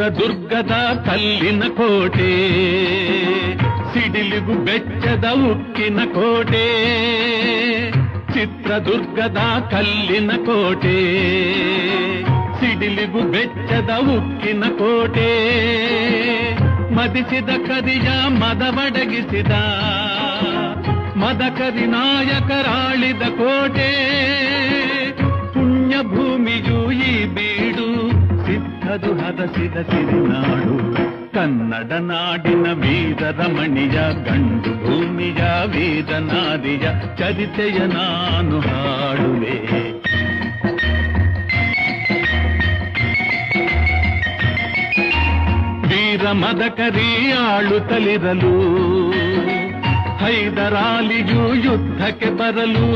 ಚಿತ್ರದುರ್ಗದ ಕಲ್ಲಿನ ಕೋಟೆ, ಸಿಡಿಲಿಗು ಬೆಚ್ಚದ ಉಕ್ಕಿನ ಕೋಟೆ. ಚಿತ್ರದುರ್ಗದ ಕಲ್ಲಿನ ಕೋಟೆ, ಸಿಡಿಲಿಗು ಬೆಚ್ಚದ ಉಕ್ಕಿನ ಕೋಟೆ. ಮದಿಸಿದ ಕರಿಯ ಮದವಡಗಿಸಿದ ಮದಕರಿ ನಾಯಕರಾಳಿದ ಕೋಟೆ. ಪುಣ್ಯ ಭೂಮಿಯು ಈ ಬೀಡು, ಸಿದ್ಧದು ಹದಸಿದ ಸಿರಿನಾಡು. ಕನ್ನಡ ನಾಡಿನ ವೀರರಮಣಿಯ, ಗಂಡು ಭೂಮಿಯ ವೇದನಾದಿಯ ಚರಿತೆಯ ನಾನು ಹಾಡುವೆ. ವೀರ ಮದಕರಿ ಆಳುತ್ತಲಿರಲು, ಹೈದರಾಲಿಯು ಯುದ್ಧಕ್ಕೆ ಬರಲು.